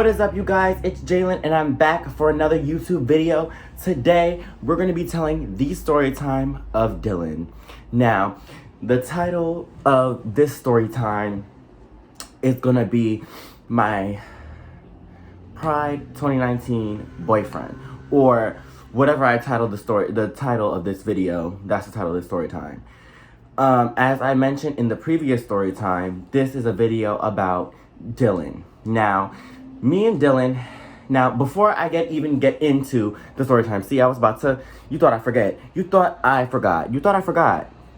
What is up, you guys? It's Jalen and I'm back for another YouTube video. Today we're going to be telling the story time of Dylan. Now, the title of this story time is going to be my Pride 2019 boyfriend, or whatever I titled the title of this video. That's the title of the story time. As I mentioned in the previous story time, this is a video about Dylan. Now, me and Dylan, before I even get into the story time, see, I was about to, you thought I forgot.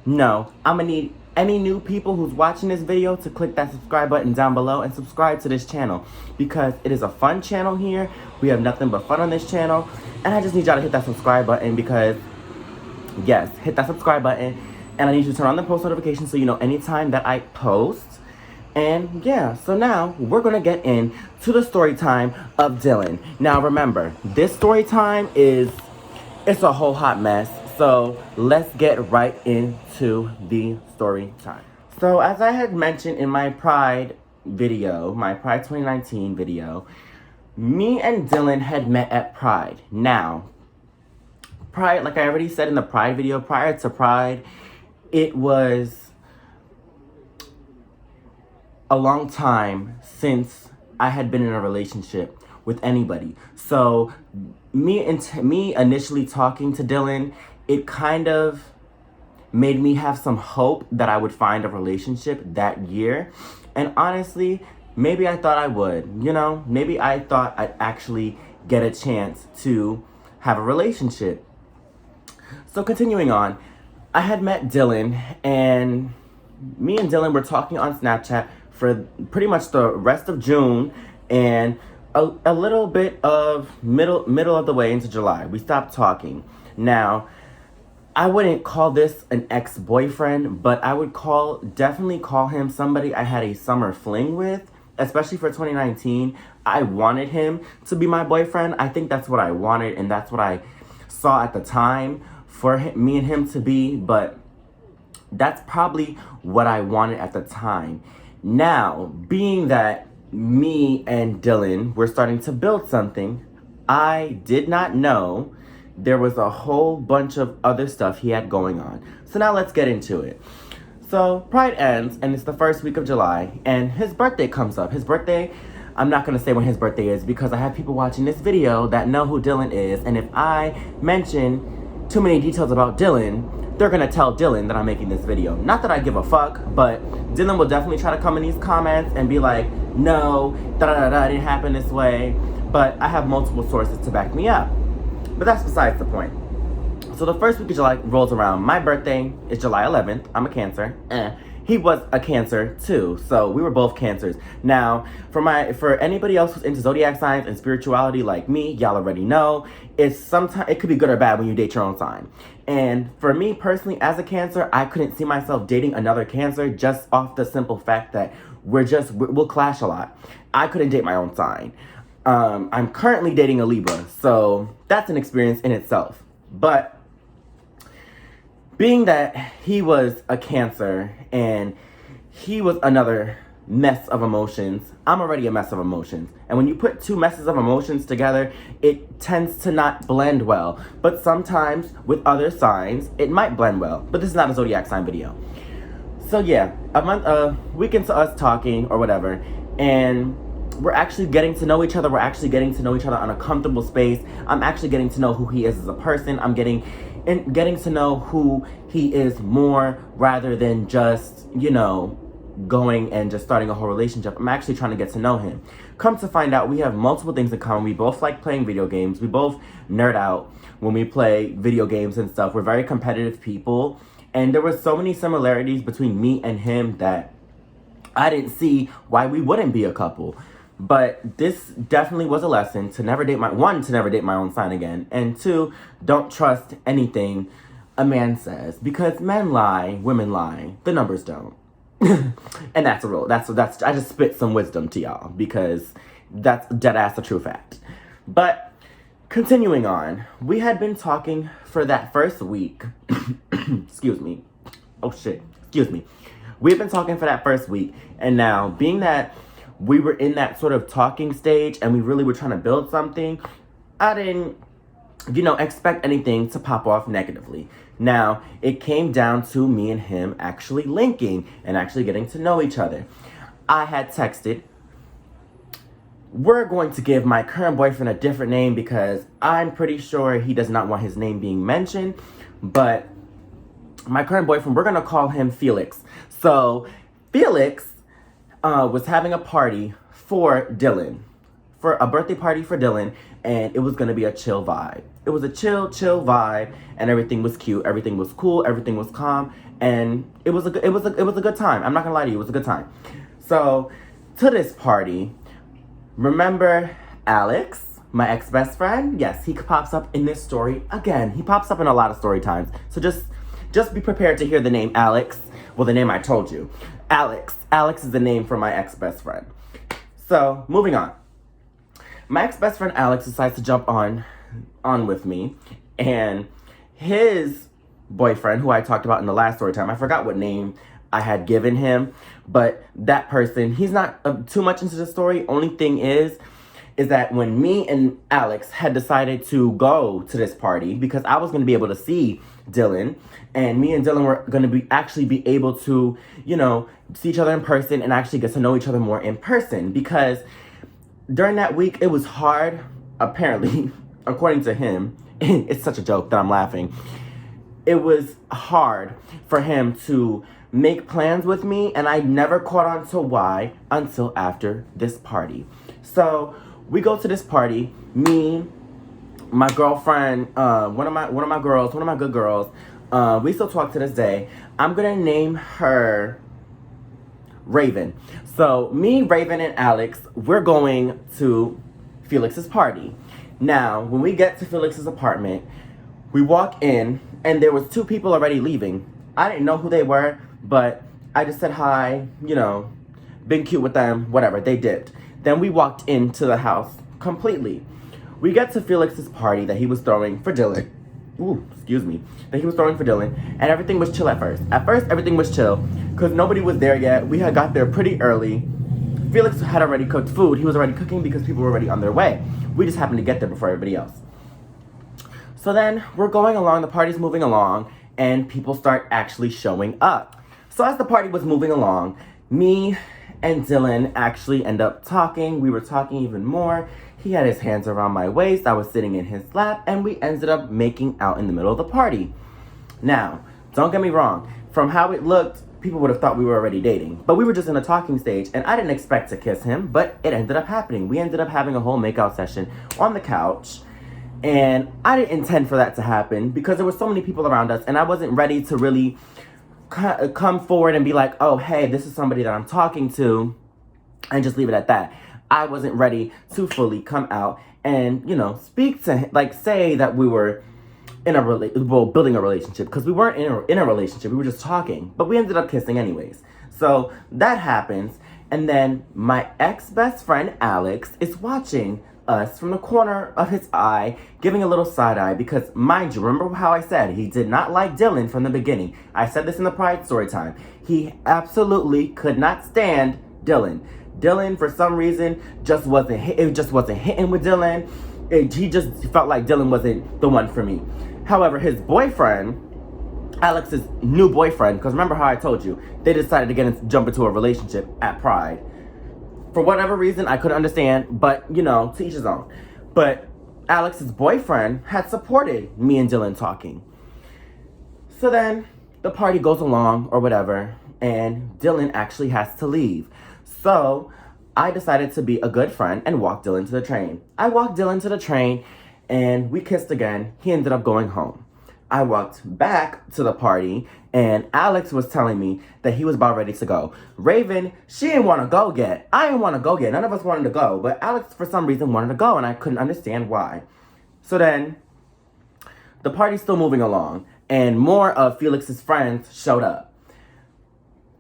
No, I'm gonna need any new people who's watching this video to click that subscribe button down below and subscribe to this channel, because it is a fun channel here. We have nothing but fun on this channel, and I just need y'all to hit that subscribe button because, yes, hit that subscribe button, and I need you to turn on the post notifications so you know anytime that I post. And yeah, so now we're gonna get into the story time of Dylan. Now remember, this story time it's a whole hot mess. So let's get right into the story time. So as I had mentioned in my Pride video, my Pride 2019 video, me and Dylan had met at Pride. Now, Pride, like I already said in the Pride video, prior to Pride, it was a long time since I had been in a relationship with anybody. So me initially talking to Dylan, it kind of made me have some hope that I would find a relationship that year. And honestly, maybe I thought I would, maybe I thought I'd actually get a chance to have a relationship. So continuing on, I had met Dylan, and me and Dylan were talking on Snapchat for pretty much the rest of June and a little bit of middle of the way into July. We stopped talking. Now, I wouldn't call this an ex-boyfriend, but I would definitely call him somebody I had a summer fling with, especially for 2019. I wanted him to be my boyfriend. I think that's what I wanted, and that's what I saw at the time for me and him to be, but that's probably what I wanted at the time. Now, being that me and Dylan were starting to build something, I did not know there was a whole bunch of other stuff he had going on. So now let's get into it. So Pride ends, and it's the first week of July, and his birthday comes up. His birthday, I'm not going to say when his birthday is because I have people watching this video that know who Dylan is, and if I mention too many details about Dylan, they're gonna tell Dylan that I'm making this video. Not that I give a fuck, but Dylan will definitely try to come in these comments and be like, no, it didn't happen this way. But I have multiple sources to back me up. But that's besides the point. So the first week of July rolls around. My birthday is July 11th. I'm a Cancer. He was a Cancer too, so we were both Cancers. Now, for anybody else who's into zodiac signs and spirituality like me, y'all already know, it could be good or bad when you date your own sign. And for me personally, as a Cancer, I couldn't see myself dating another Cancer just off the simple fact that we'll clash a lot. I couldn't date my own sign. I'm currently dating a Libra, so that's an experience in itself. But being that he was a Cancer and he was another mess of emotions, I'm already a mess of emotions. And when you put two messes of emotions together, it tends to not blend well. But sometimes with other signs, it might blend well. But this is not a zodiac sign video. So yeah, a week into us talking or whatever, and we're actually getting to know each other. We're actually getting to know each other on a comfortable space. I'm actually getting to know who he is as a person. I'm getting to know who he is more rather than just, going and just starting a whole relationship. I'm actually trying to get to know him. Come to find out, we have multiple things in common. We both like playing video games. We both nerd out when we play video games and stuff. We're very competitive people. And there were so many similarities between me and him that I didn't see why we wouldn't be a couple. But this definitely was a lesson to never date my own sign again, and two, don't trust anything a man says, because men lie, women lie, the numbers don't. And that's a rule. That's I just spit some wisdom to y'all because that's dead ass a true fact. But continuing on, we had been talking for that first week. Excuse me. Oh shit. Excuse me. We had been talking for that first week, and now being that we were in that sort of talking stage and we really were trying to build something, I didn't, expect anything to pop off negatively. Now, it came down to me and him actually linking and actually getting to know each other. I had texted, we're going to give my current boyfriend a different name because I'm pretty sure he does not want his name being mentioned. But my current boyfriend, we're going to call him Felix. So Felix was having a party for Dylan, for a birthday party for Dylan, and it was going to be a chill vibe. It was a chill vibe, and everything was cute, everything was cool, everything was calm, and it was a good time. I'm not going to lie to you, it was a good time. So to this party, remember Alex, my ex-best friend? Yes, he pops up in this story again. He pops up in a lot of story times. So just be prepared to hear the name Alex. Well, the name I told you. Alex. Alex is the name for my ex-best friend. So, moving on. My ex-best friend Alex decides to jump on with me. And his boyfriend, who I talked about in the last story time, I forgot what name I had given him. But that person, he's not too much into the story. Only thing is that when me and Alex had decided to go to this party, because I was going to be able to see Dylan, and me and Dylan were going to be able to, see each other in person and actually get to know each other more in person, because during that week, it was hard, apparently, according to him. It's such a joke that I'm laughing. It was hard for him to make plans with me, and I never caught on to why until after this party. So we go to this party, me, my girlfriend, one of my good girls. We still talk to this day. I'm gonna name her Raven. So me, Raven, and Alex, we're going to Felix's party. Now, when we get to Felix's apartment, we walk in, and there was 2 people already leaving. I didn't know who they were, but I just said hi, been cute with them, whatever, they dipped. Then we walked into the house completely. We get to Felix's party that he was throwing for Dylan. That he was throwing for Dylan, and everything was chill at first. At first, everything was chill, because nobody was there yet. We had got there pretty early. Felix had already cooked food. He was already cooking because people were already on their way. We just happened to get there before everybody else. So then, we're going along, the party's moving along, and people start actually showing up. So as the party was moving along, me and Dylan actually end up talking. We were talking even more. He had his hands around my waist. I was sitting in his lap, and we ended up making out in the middle of the party. Now, don't get me wrong. From how it looked, people would have thought we were already dating. But we were just in a talking stage, and I didn't expect to kiss him, but it ended up happening. We ended up having a whole makeout session on the couch, and I didn't intend for that to happen because there were so many people around us, and I wasn't ready to really come forward and be like, oh, hey, this is somebody that I'm talking to, and just leave it at that. I wasn't ready to fully come out and, speak to him, say that we were building a relationship, because we weren't in a relationship. We were just talking, but we ended up kissing anyways. So that happens, and then my ex-best friend Alex is watching us from the corner of his eye, giving a little side eye, because mind you, remember how I said he did not like Dylan from the beginning. I said this in the Pride story time. He absolutely could not stand Dylan. Dylan, for some reason, just wasn't hitting with Dylan. He just felt like Dylan wasn't the one for me. However, his boyfriend, Alex's new boyfriend, because remember how I told you, they decided to jump into a relationship at Pride. For whatever reason, I couldn't understand, but, to each his own. But Alex's boyfriend had supported me and Dylan talking. So then, the party goes along, or whatever, and Dylan actually has to leave. So, I decided to be a good friend and walk Dylan to the train. I walked Dylan to the train, and we kissed again. He ended up going home. I walked back to the party, and Alex was telling me that he was about ready to go. Raven, she didn't want to go yet. I didn't want to go yet. None of us wanted to go, but Alex, for some reason, wanted to go, and I couldn't understand why. So then, the party's still moving along, and more of Felix's friends showed up.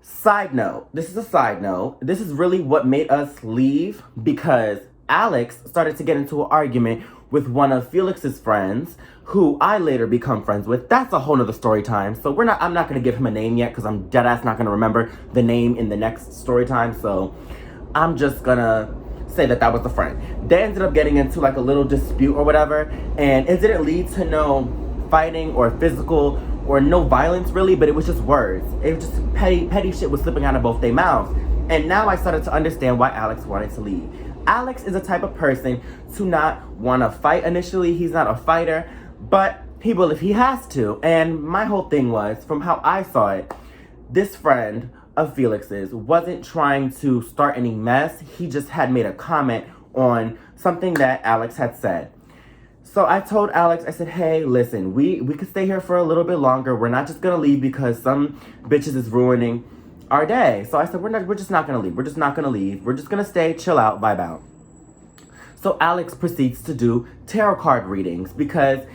Side note, this is a side note. This is really what made us leave, because Alex started to get into an argument with one of Felix's friends, who I later become friends with. That's a whole nother story time. So I'm not going to give him a name yet, because I'm dead ass not going to remember the name in the next story time. So I'm just gonna say that was a friend. They ended up getting into like a little dispute or whatever, and it didn't lead to no fighting or physical or no violence really, but it was just words. It was just petty shit was slipping out of both their mouths. And now I started to understand why Alex wanted to leave. Alex is the type of person to not want to fight initially. He's not a fighter, but he will if he has to. And my whole thing was, from how I saw it, this friend of Felix's wasn't trying to start any mess. He just had made a comment on something that Alex had said. So I told Alex, I said, hey, listen, we could stay here for a little bit longer. We're not just gonna leave because some bitches is ruining our day. So I said, we're just not gonna leave. We're just not gonna leave. We're just gonna stay, chill out, vibe out. So Alex proceeds to do tarot card readings because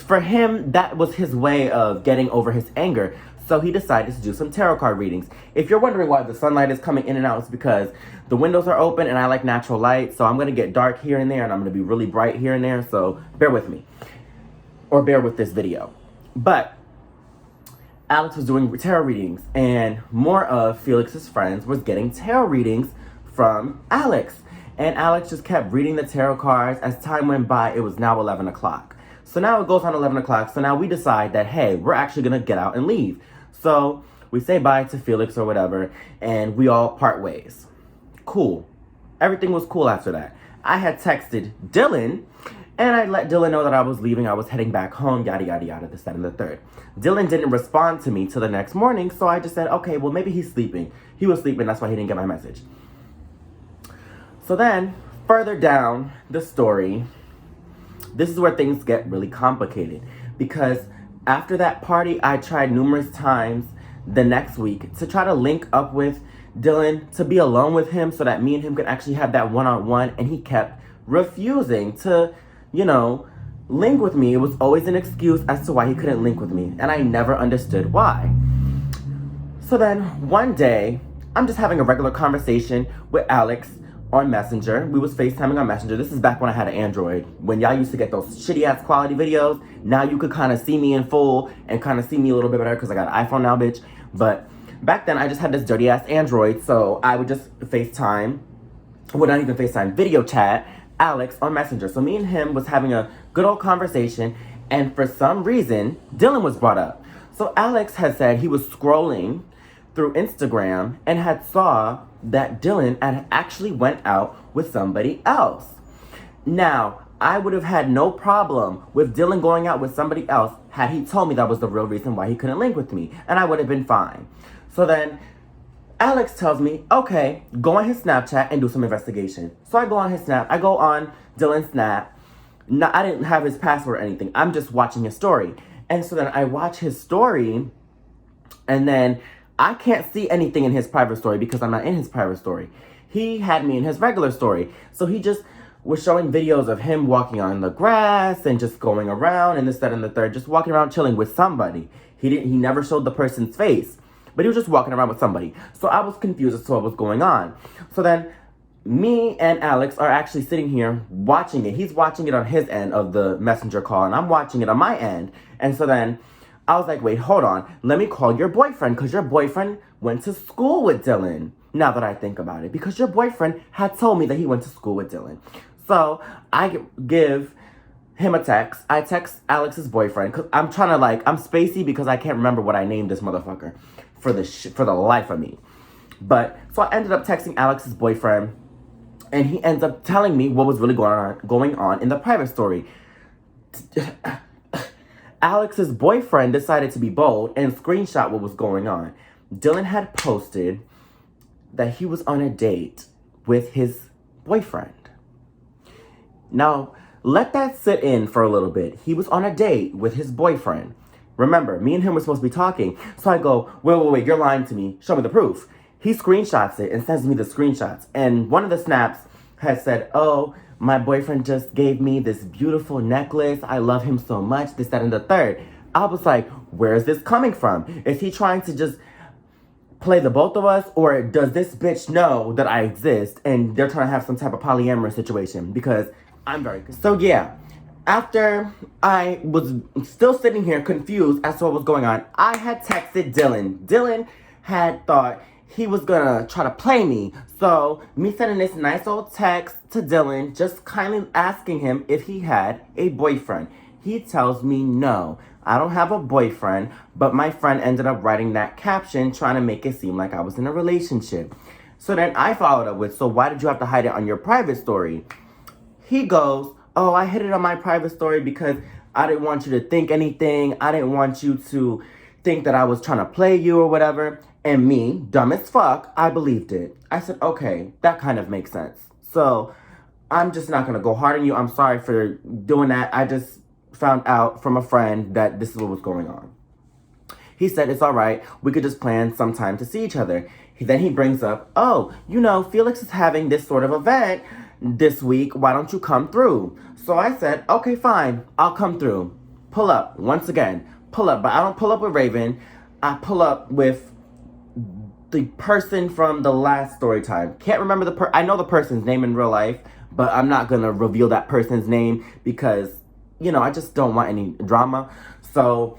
for him, that was his way of getting over his anger. So he decided to do some tarot card readings. If you're wondering why the sunlight is coming in and out, it's because the windows are open and I like natural light. So I'm going to get dark here and there and I'm going to be really bright here and there. So bear with me. Or bear with this video. But Alex was doing tarot readings and more of Felix's friends was getting tarot readings from Alex. And Alex just kept reading the tarot cards. As time went by, it was now 11 o'clock. So now it goes on 11 o'clock. So now we decide that, hey, we're actually going to get out and leave. So we say bye to Felix or whatever, and we all part ways. Cool. Everything was cool after that. I had texted Dylan, and I let Dylan know that I was leaving. I was heading back home, yada, yada, yada, this, that, and the third. Dylan didn't respond to me till the next morning, so I just said, okay, well, maybe he's sleeping. He was sleeping, that's why he didn't get my message. So then, further down the story, this is where things get really complicated because after that party, I tried numerous times the next week to try to link up with Dylan, to be alone with him so that me and him could actually have that one-on-one, and he kept refusing to, link with me. It was always an excuse as to why he couldn't link with me, and I never understood why. So then one day, I'm just having a regular conversation with Alex on Messenger. We was FaceTiming on Messenger. This is back when I had an Android. When y'all used to get those shitty-ass quality videos, now you could kind of see me in full and kind of see me a little bit better because I got an iPhone now, bitch. But back then, I just had this dirty-ass Android, so I would just FaceTime, well, not even FaceTime, video chat Alex on Messenger. So me and him was having a good old conversation, and for some reason, Dylan was brought up. So Alex had said he was scrolling through Instagram and had saw that Dylan had actually went out with somebody else. Now, I would have had no problem with Dylan going out with somebody else had he told me that was the real reason why he couldn't link with me, and I would have been fine. So then Alex tells me, okay, go on his Snapchat and do some investigation. So I go on his Snap. I go on Dylan's Snap. No, I didn't have his password or anything. I'm just watching his story. And so then I watch his story, and then I can't see anything in his private story because I'm not in his private story. He had me in his regular story. So he just was showing videos of him walking on the grass and just going around and this, that, and the third, just walking around chilling with somebody. He never showed the person's face, but he was just walking around with somebody. So I was confused as to what was going on. So then me and Alex are actually sitting here watching it. He's watching it on his end of the messenger call, and I'm watching it on my end. And so then I was like, wait, hold on. Let me call your boyfriend, because your boyfriend went to school with Dylan. Now that I think about it, because your boyfriend had told me that he went to school with Dylan. So I give him a text. I text Alex's boyfriend, because I'm trying to I'm spacey because I can't remember what I named this motherfucker for the life of me. But so I ended up texting Alex's boyfriend, and he ends up telling me what was really going on in the private story. Alex's boyfriend decided to be bold and screenshot what was going on. Dylan had posted that he was on a date with his boyfriend. Now, let that sit in for a little bit. He was on a date with his boyfriend. Remember, me and him were supposed to be talking. So I go, wait, you're lying to me. Show me the proof. He screenshots it and sends me the screenshots. And one of the snaps has said, oh, my boyfriend just gave me this beautiful necklace. I love him so much, this, that, and the third. I was like, where is this coming from? Is he trying to just play the both of us? Or does this bitch know that I exist and they're trying to have some type of polyamorous situation? Because I'm very confused. So yeah, after I was still sitting here confused as to what was going on, I had texted Dylan. Dylan had thought he was gonna try to play me. So, me sending this nice old text to Dylan, just kindly asking him if he had a boyfriend. He tells me no, I don't have a boyfriend, but my friend ended up writing that caption trying to make it seem like I was in a relationship. So then I followed up with, so why did you have to hide it on your private story? He goes, oh, I hid it on my private story because I didn't want you to think anything. I didn't want you to think that I was trying to play you or whatever. And me, dumb as fuck, I believed it. I said, okay, that kind of makes sense. So I'm just not going to go hard on you. I'm sorry for doing that. I just found out from a friend that this is what was going on. He said, it's all right. We could just plan some time to see each other. Then he brings up, oh, Felix is having this sort of event this week. Why don't you come through? So I said, okay, fine. I'll come through. Pull up. Once again, pull up. But I don't pull up with Raven. I pull up with the person from the last Storytime. Can't remember I know the person's name in real life, but I'm not going to reveal that person's name because, I just don't want any drama. So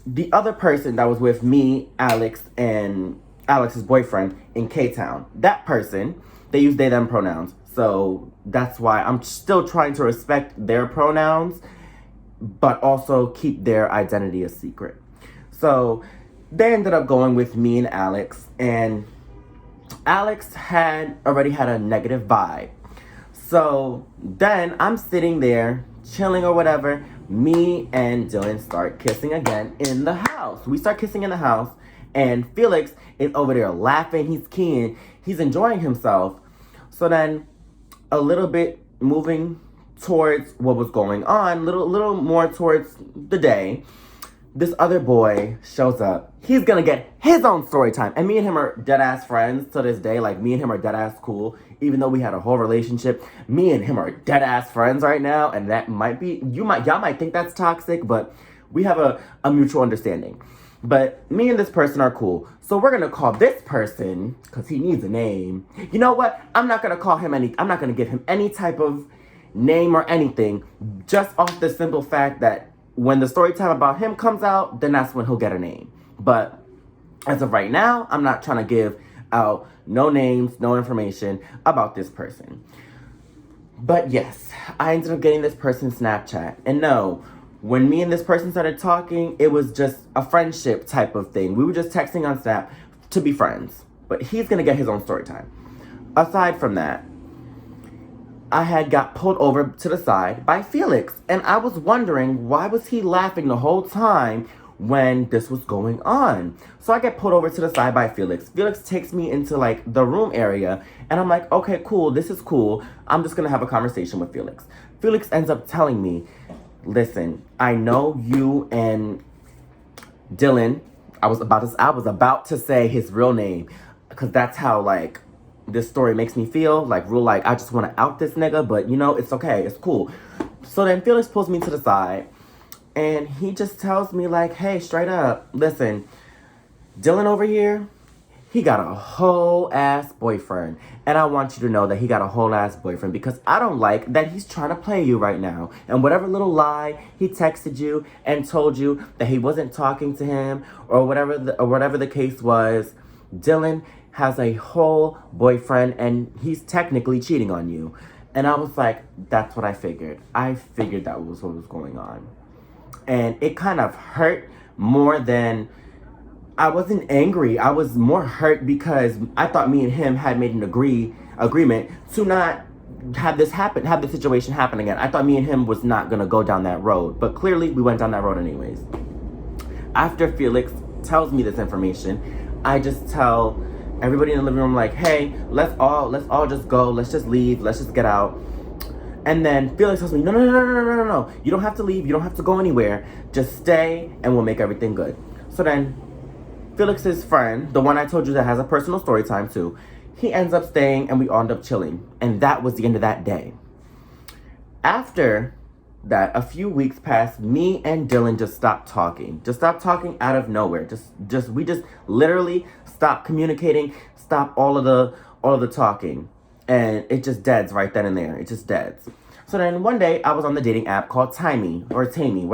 the other person that was with me, Alex, and Alex's boyfriend in K-Town, that person, they use they, them pronouns. So that's why I'm still trying to respect their pronouns, but also keep their identity a secret. So they ended up going with me and Alex had already had a negative vibe. So then I'm sitting there chilling or whatever. Me and Dylan start kissing again in the house. We start kissing in the house, and Felix is over there laughing. He's keying. He's enjoying himself. So then a little bit moving towards what was going on, little more towards the day, this other boy shows up. He's gonna get his own story time. And me and him are dead ass friends to this day. Like, me and him are dead ass cool. Even though we had a whole relationship, me and him are dead ass friends right now. And that might be, y'all might think that's toxic, but we have a mutual understanding. But me and this person are cool. So we're gonna call this person, because he needs a name. You know what? I'm not gonna give him any type of name or anything, just off the simple fact that when the story time about him comes out, then that's when he'll get a name. But as of right now, I'm not trying to give out no names, no information about this person. But yes, I ended up getting this person's Snapchat. And no, when me and this person started talking, it was just a friendship type of thing. We were just texting on Snap to be friends. But he's going to get his own story time. Aside from that, I had got pulled over to the side by Felix. And I was wondering, why was he laughing the whole time when this was going on? So I get pulled over to the side by Felix. Felix takes me into like the room area. And I'm like, okay, cool. This is cool. I'm just going to have a conversation with Felix. Felix ends up telling me, listen, I know you and Dylan, I was about to say his real name, because that's how like this story makes me feel, like real, like I just want to out this nigga, but it's okay, it's cool. So then Felix pulls me to the side and he just tells me like, hey, straight up, listen, Dylan over here, he got a whole ass boyfriend. And I want you to know that he got a whole ass boyfriend because I don't like that he's trying to play you right now. And whatever little lie he texted you and told you that he wasn't talking to him or whatever the case was, Dylan has a whole boyfriend and he's technically cheating on you. And I was like, that's what I figured. I figured that was what was going on. And it kind of hurt more than... I wasn't angry. I was more hurt because I thought me and him had made an agreement to not have this situation happen again. I thought me and him was not going to go down that road. But clearly, we went down that road anyways. After Felix tells me this information, I just tell everybody in the living room, like, hey, let's all just go. Let's just leave. Let's just get out. And then Felix tells me, no. You don't have to leave. You don't have to go anywhere. Just stay and we'll make everything good. So then Felix's friend, the one I told you that has a personal story time too, he ends up staying and we all end up chilling. And that was the end of that day. After that, a few weeks passed, me and Dylan just stopped talking. Just stopped talking out of nowhere. We just literally stopped communicating, stopped all of the talking. And it just deads right then and there. It just deads. So then one day I was on the dating app called Timey or Tamey,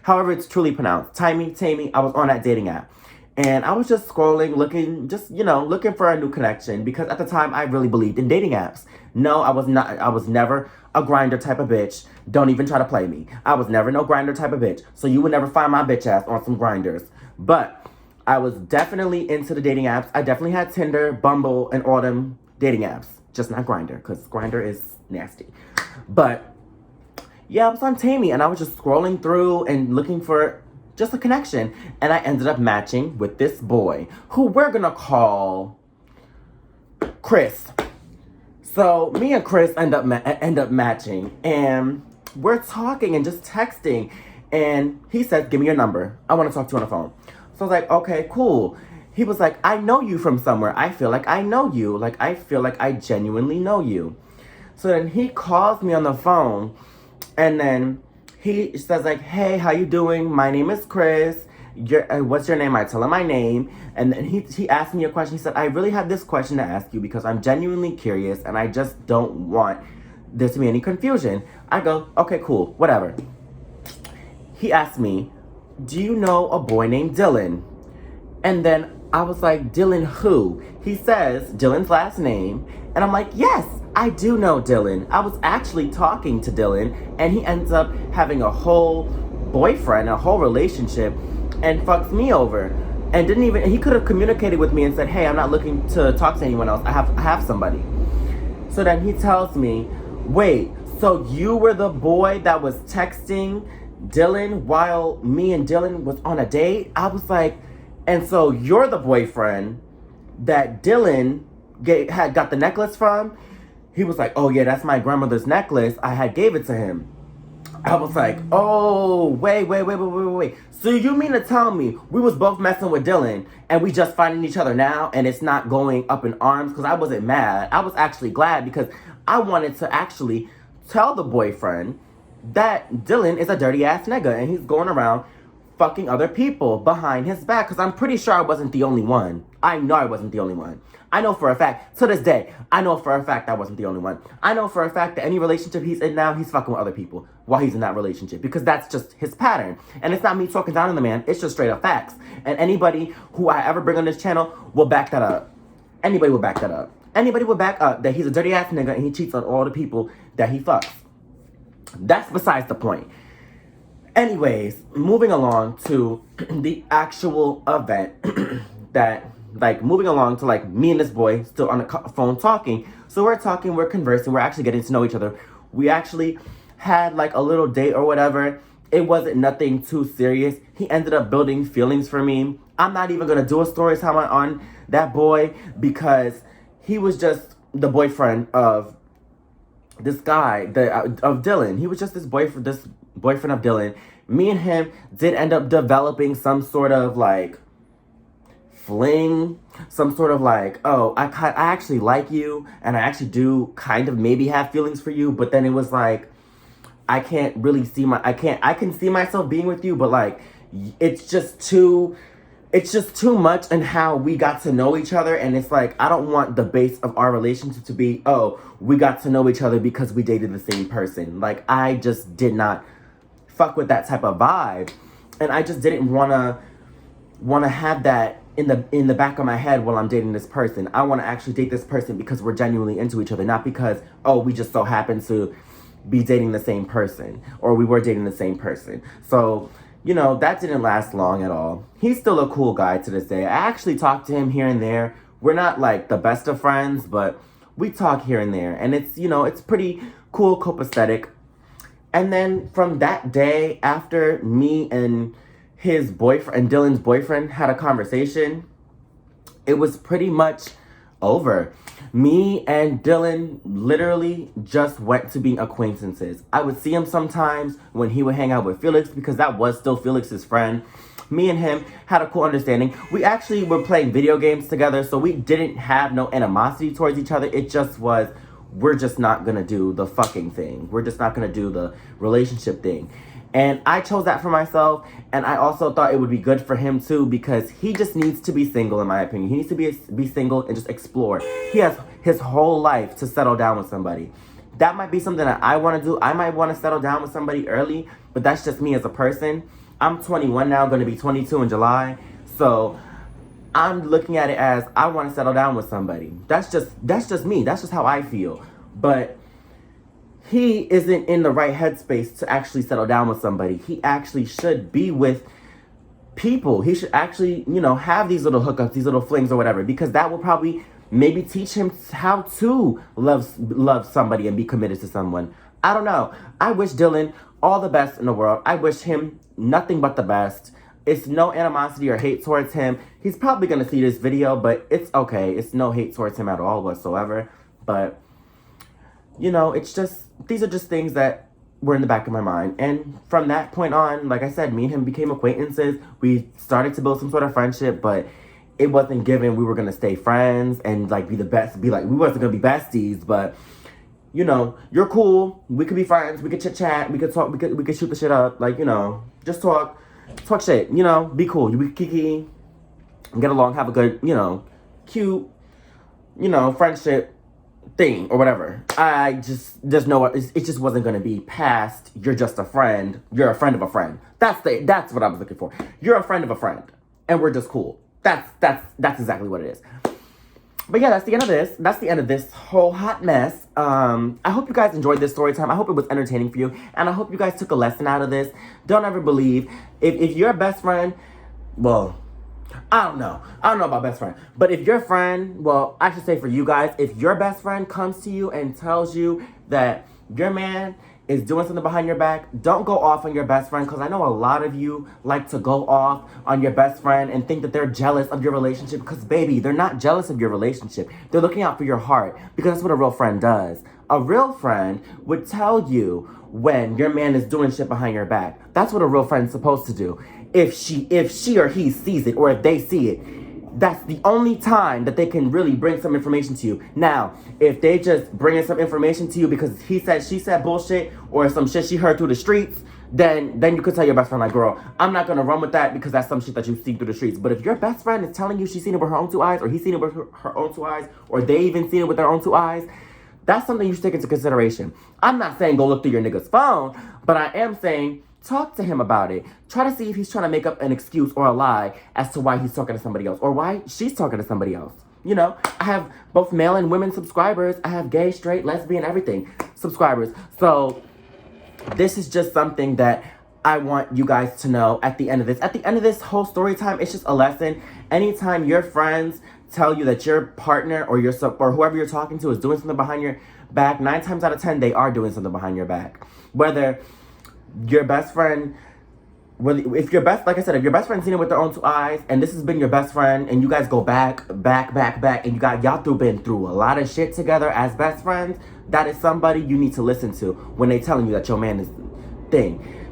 however it's truly pronounced. Tamey, I was on that dating app. And I was just scrolling, looking, just, looking for a new connection because at the time I really believed in dating apps. No, I was not. I was never a grinder type of bitch. Don't even try to play me. I was never no grinder type of bitch. So you would never find my bitch ass on some grinders. But I was definitely into the dating apps. I definitely had Tinder, Bumble, and all them dating apps. Just not Grinder, because Grinder is nasty. But yeah, I was on Tammy and I was just scrolling through and looking for just a connection. And I ended up matching with this boy who we're gonna call Chris. So me and Chris end up matching, and we're talking and just texting. And he said, "Give me your number. I want to talk to you on the phone." So I was like, "Okay, cool." He was like, "I know you from somewhere. I feel like I know you. Like, I feel like I genuinely know you." So then he calls me on the phone, and then he says like, "Hey, how you doing? My name is Chris. What's your name?" I tell him my name, and then he asked me a question. He said, "I really have this question to ask you because I'm genuinely curious, and I just don't want there to be any confusion." I go, "Okay, cool, whatever." He asked me, "Do you know a boy named Dylan?" And then I was like, "Dylan who?" He says Dylan's last name. And I'm like, "Yes, I do know Dylan. I was actually talking to Dylan, and he ends up having a whole boyfriend, a whole relationship, and fucks me over. And he could have communicated with me and said, 'Hey, I'm not looking to talk to anyone else. I have somebody.'" So then he tells me, "Wait, so you were the boy that was texting Dylan while me and Dylan was on a date?" I was like, "And so you're the boyfriend that Dylan had got the necklace from?" He was like, "Oh yeah, that's my grandmother's necklace. I had gave it to him." I was like, "Oh, wait. So you mean to tell me we was both messing with Dylan and we just finding each other now and it's not going up in arms?" Because I wasn't mad. I was actually glad because I wanted to actually tell the boyfriend that Dylan is a dirty ass nigga and he's going around fucking other people behind his back, because I'm pretty sure I wasn't the only one. I know I wasn't the only one. I know for a fact, to this day, I know for a fact I wasn't the only one. I know for a fact that any relationship he's in now, he's fucking with other people while he's in that relationship, because that's just his pattern. And it's not me talking down on the man, it's just straight up facts. And anybody who I ever bring on this channel will back that up. Anybody will back that up. Anybody will back up that he's a dirty ass nigga and he cheats on all the people that he fucks. That's besides the point. Anyways, moving along to the actual event moving along to me and this boy still on the phone talking. So we're talking, we're conversing, we're actually getting to know each other. We actually had a little date or whatever. It wasn't nothing too serious. He ended up building feelings for me. I'm not even gonna do a story time on that boy because he was just the boyfriend of this guy, of Dylan. He was just this boyfriend of Dylan. Me and him did end up developing some sort of fling, some sort of oh, I actually like you, and I actually do kind of maybe have feelings for you, but then it was I can't really see I can see myself being with you, but it's just too much in how we got to know each other. And it's I don't want the base of our relationship to be, oh, we got to know each other because we dated the same person. I just did not fuck with that type of vibe. And I just didn't wanna have that in the back of my head while I'm dating this person. I wanna actually date this person because we're genuinely into each other, not because, oh, we just so happen to be dating the same person, or we were dating the same person. So, that didn't last long at all. He's still a cool guy to this day. I actually talk to him here and there. We're not the best of friends, but we talk here and there. And it's, it's pretty cool, copacetic. And then from that day, after me and his boyfriend, and Dylan's boyfriend, had a conversation, it was pretty much over. Me and Dylan literally just went to being acquaintances. I would see him sometimes when he would hang out with Felix, because that was still Felix's friend. Me and him had a cool understanding. We actually were playing video games together, so we didn't have no animosity towards each other. It just was, we're just not gonna do the fucking thing. We're just not gonna do the relationship thing. And I chose that for myself, and I also thought it would be good for him too, because he just needs to be single, in my opinion. He needs to be single and just explore. He has his whole life to settle down with somebody. That might be something that I want to do. I might want to settle down with somebody early, but that's just me as a person. I'm 21 now, going to be 22 in July. So I'm looking at it as I want to settle down with somebody. That's just me. That's just how I feel. But he isn't in the right headspace to actually settle down with somebody. He actually should be with people. He should actually, have these little hookups, these little flings or whatever, because that will probably maybe teach him how to love somebody and be committed to someone. I don't know. I wish Dylan all the best in the world. I wish him nothing but the best. It's no animosity or hate towards him. He's probably going to see this video, but it's okay. It's no hate towards him at all whatsoever. But, it's just, these are just things that were in the back of my mind. And from that point on, like I said, me and him became acquaintances. We started to build some sort of friendship, but it wasn't given we were going to stay friends and be the best, we wasn't going to be besties, but you're cool. We could be friends. We could chit chat. We could talk. We could shoot the shit up. Just talk shit. Be cool. You be kiki, get along, have a good, cute, friendship thing or whatever. There's no, it just wasn't gonna be past. You're just a friend. You're a friend of a friend. That's what I was looking for. You're a friend of a friend, and we're just cool. That's exactly what it is. But yeah, that's the end of this. That's the end of this whole hot mess. I hope you guys enjoyed this story time. I hope it was entertaining for you. And I hope you guys took a lesson out of this. Don't ever believe. If your best friend, well, I don't know. I don't know about best friend. But if your friend, well, I should say for you guys, if your best friend comes to you and tells you that your man is doing something behind your back, don't go off on your best friend, because I know a lot of you like to go off on your best friend and think that they're jealous of your relationship, because baby, they're not jealous of your relationship. They're looking out for your heart, because that's what a real friend does. A real friend would tell you when your man is doing shit behind your back. That's what a real friend's supposed to do. If she or he sees it, or if they see it, that's the only time that they can really bring some information to you. Now, if they just bring in some information to you because he said, she said bullshit, or some shit she heard through the streets, then you could tell your best friend, girl, I'm not gonna run with that because that's some shit that you've seen through the streets. But if your best friend is telling you she's seen it with her own two eyes, or he's seen it with her own two eyes, or they even seen it with their own two eyes, that's something you should take into consideration. I'm not saying go look through your nigga's phone, but I am saying talk to him about it. Try to see if he's trying to make up an excuse or a lie as to why he's talking to somebody else, or why she's talking to somebody else. I have both male and women subscribers. I have gay, straight, lesbian, everything subscribers. So this is just something that I want you guys to know at the end of this. At the end of this whole story time, it's just a lesson. Anytime your friends tell you that your partner or whoever you're talking to is doing something behind your back, 9 times out of 10, they are doing something behind your back. Whether your best friend, if your best friend's seen it with their own two eyes, and this has been your best friend, and you guys go back, and y'all been through a lot of shit together as best friends, that is somebody you need to listen to when they telling you that your man is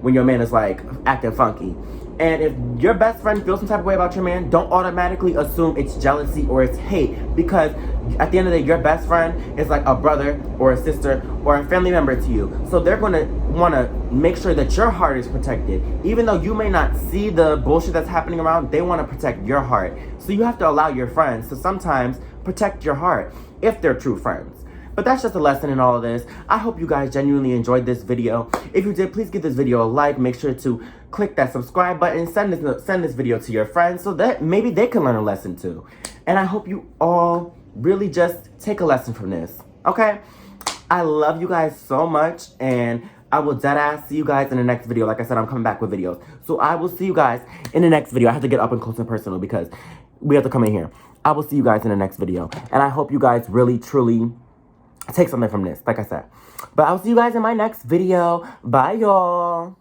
when your man is acting funky. And if your best friend feels some type of way about your man, don't automatically assume it's jealousy or it's hate, because at the end of the day, your best friend is like a brother or a sister or a family member to you. So they're going to want to make sure that your heart is protected. Even though you may not see the bullshit that's happening around, they want to protect your heart. So you have to allow your friends to sometimes protect your heart if they're true friends. But that's just a lesson in all of this. I hope you guys genuinely enjoyed this video. If you did, please give this video a like. Make sure to click that subscribe button. Send this video to your friends so that maybe they can learn a lesson too. And I hope you all really just take a lesson from this. Okay? I love you guys so much, and I will deadass see you guys in the next video. Like I said, I'm coming back with videos. So I will see you guys in the next video. I have to get up and close and personal because we have to come in here. I will see you guys in the next video. And I hope you guys really, truly take something from this, like I said. But I'll see you guys in my next video. Bye, y'all.